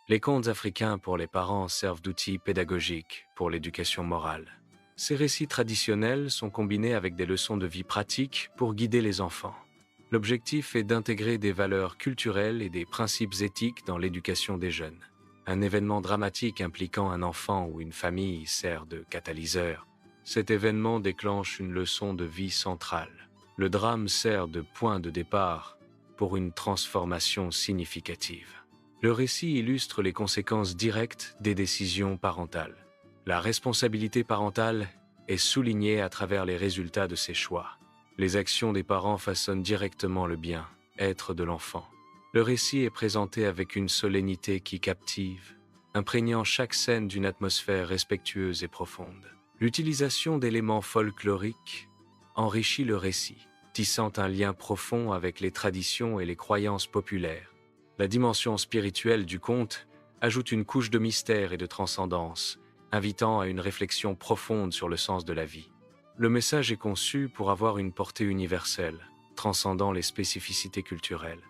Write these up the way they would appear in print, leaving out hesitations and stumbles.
Les contes africains pour les parents servent d'outils pédagogiques pour l'éducation morale. Ces récits traditionnels sont combinés avec des leçons de vie pratiques pour guider les enfants. L'objectif est d'intégrer des valeurs culturelles et des principes éthiques dans l'éducation des jeunes. Un événement dramatique impliquant un enfant ou une famille sert de catalyseur. Cet événement déclenche une leçon de vie centrale. Le drame sert de point de départ pour une transformation significative. Le récit illustre les conséquences directes des décisions parentales. La responsabilité parentale est soulignée à travers les résultats de ces choix. Les actions des parents façonnent directement le bien-être de l'enfant. Le récit est présenté avec une solennité qui captive, imprégnant chaque scène d'une atmosphère respectueuse et profonde. L'utilisation d'éléments folkloriques enrichit le récit, tissant un lien profond avec les traditions et les croyances populaires. La dimension spirituelle du conte ajoute une couche de mystère et de transcendance, invitant à une réflexion profonde sur le sens de la vie. Le message est conçu pour avoir une portée universelle, transcendant les spécificités culturelles.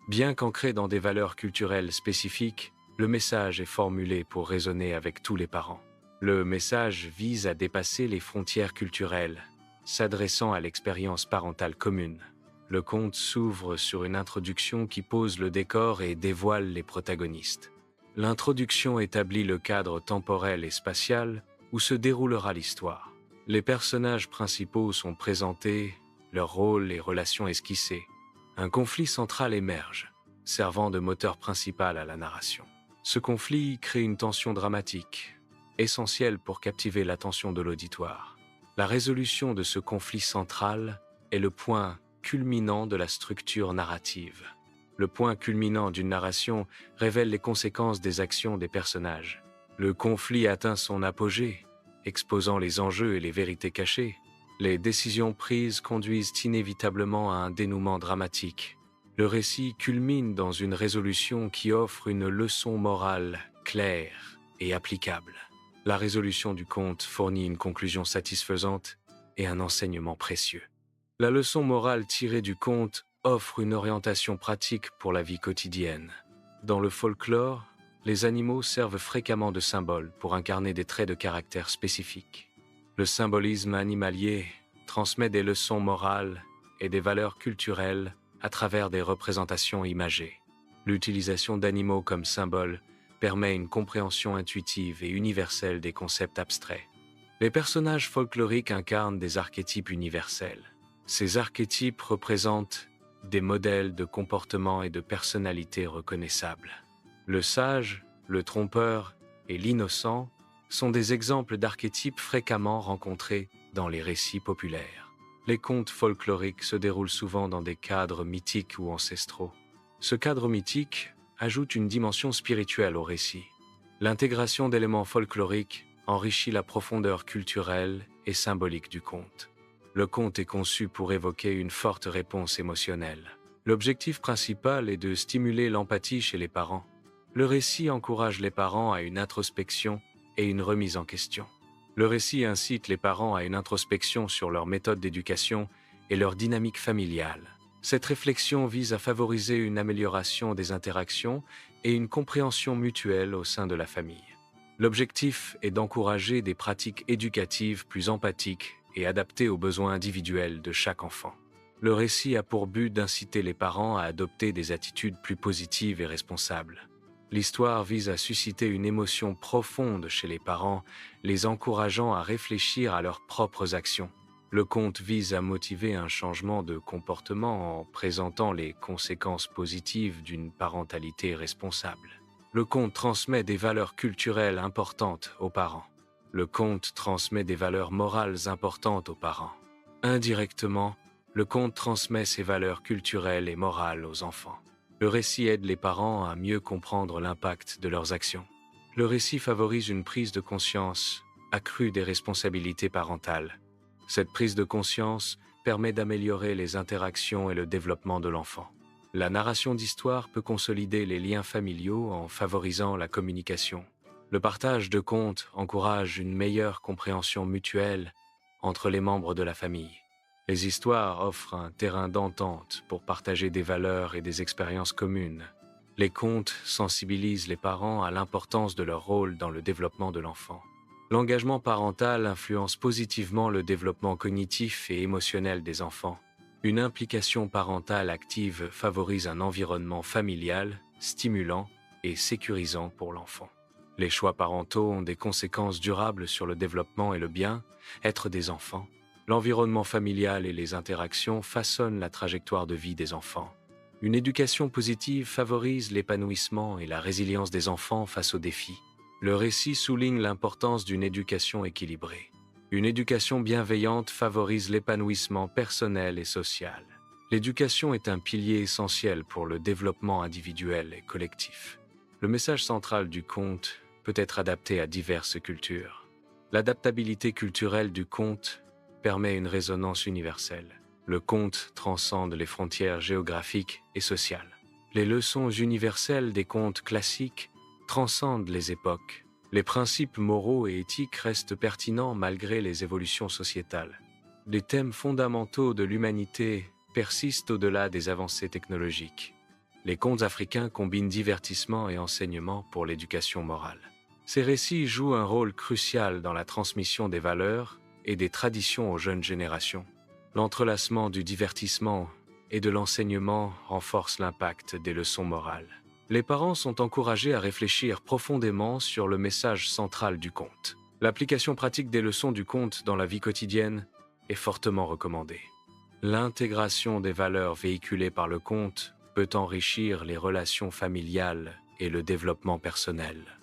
Bien qu'ancré dans des valeurs culturelles spécifiques, le message est formulé pour résonner avec tous les parents. Le message vise à dépasser les frontières culturelles, s'adressant à l'expérience parentale commune. Le conte s'ouvre sur une introduction qui pose le décor et dévoile les protagonistes. L'introduction établit le cadre temporel et spatial où se déroulera l'histoire. Les personnages principaux sont présentés, leurs rôles et relations esquissées. Un conflit central émerge, servant de moteur principal à la narration. Ce conflit crée une tension dramatique, essentielle pour captiver l'attention de l'auditoire. La résolution de ce conflit central est le point culminant de la structure narrative. Le point culminant d'une narration révèle les conséquences des actions des personnages. Le conflit atteint son apogée, exposant les enjeux et les vérités cachées. Les décisions prises conduisent inévitablement à un dénouement dramatique. Le récit culmine dans une résolution qui offre une leçon morale claire et applicable. La résolution du conte fournit une conclusion satisfaisante et un enseignement précieux. La leçon morale tirée du conte offre une orientation pratique pour la vie quotidienne. Dans le folklore, les animaux servent fréquemment de symboles pour incarner des traits de caractère spécifiques. Le symbolisme animalier transmet des leçons morales et des valeurs culturelles à travers des représentations imagées. L'utilisation d'animaux comme symboles permet une compréhension intuitive et universelle des concepts abstraits. Les personnages folkloriques incarnent des archétypes universels. Ces archétypes représentent des modèles de comportement et de personnalité reconnaissables. Le sage, le trompeur et l'innocent sont des exemples d'archétypes fréquemment rencontrés dans les récits populaires. Les contes folkloriques se déroulent souvent dans des cadres mythiques ou ancestraux. Ce cadre mythique ajoute une dimension spirituelle au récit. L'intégration d'éléments folkloriques enrichit la profondeur culturelle et symbolique du conte. Le conte est conçu pour évoquer une forte réponse émotionnelle. L'objectif principal est de stimuler l'empathie chez les parents. Le récit encourage les parents à une introspection et une remise en question. Le récit incite les parents à une introspection sur leur méthode d'éducation et leur dynamique familiale. Cette réflexion vise à favoriser une amélioration des interactions et une compréhension mutuelle au sein de la famille. L'objectif est d'encourager des pratiques éducatives plus empathiques et adaptées aux besoins individuels de chaque enfant. Le récit a pour but d'inciter les parents à adopter des attitudes plus positives et responsables. L'histoire vise à susciter une émotion profonde chez les parents, les encourageant à réfléchir à leurs propres actions. Le conte vise à motiver un changement de comportement en présentant les conséquences positives d'une parentalité responsable. Le conte transmet des valeurs culturelles importantes aux parents. Le conte transmet des valeurs morales importantes aux parents. Indirectement, le conte transmet ces valeurs culturelles et morales aux enfants. Le récit aide les parents à mieux comprendre l'impact de leurs actions. Le récit favorise une prise de conscience accrue des responsabilités parentales. Cette prise de conscience permet d'améliorer les interactions et le développement de l'enfant. La narration d'histoire peut consolider les liens familiaux en favorisant la communication. Le partage de contes encourage une meilleure compréhension mutuelle entre les membres de la famille. Les histoires offrent un terrain d'entente pour partager des valeurs et des expériences communes. Les contes sensibilisent les parents à l'importance de leur rôle dans le développement de l'enfant. L'engagement parental influence positivement le développement cognitif et émotionnel des enfants. Une implication parentale active favorise un environnement familial, stimulant et sécurisant pour l'enfant. Les choix parentaux ont des conséquences durables sur le développement et le bien-être des enfants. L'environnement familial et les interactions façonnent la trajectoire de vie des enfants. Une éducation positive favorise l'épanouissement et la résilience des enfants face aux défis. Le récit souligne l'importance d'une éducation équilibrée. Une éducation bienveillante favorise l'épanouissement personnel et social. L'éducation est un pilier essentiel pour le développement individuel et collectif. Le message central du conte peut être adapté à diverses cultures. L'adaptabilité culturelle du conte permet une résonance universelle. Le conte transcende les frontières géographiques et sociales. Les leçons universelles des contes classiques transcendent les époques. Les principes moraux et éthiques restent pertinents malgré les évolutions sociétales. Les thèmes fondamentaux de l'humanité persistent au-delà des avancées technologiques. Les contes africains combinent divertissement et enseignement pour l'éducation morale. Ces récits jouent un rôle crucial dans la transmission des valeurs et des traditions aux jeunes générations. L'entrelacement du divertissement et de l'enseignement renforce l'impact des leçons morales. Les parents sont encouragés à réfléchir profondément sur le message central du conte. L'application pratique des leçons du conte dans la vie quotidienne est fortement recommandée. L'intégration des valeurs véhiculées par le conte peut enrichir les relations familiales et le développement personnel.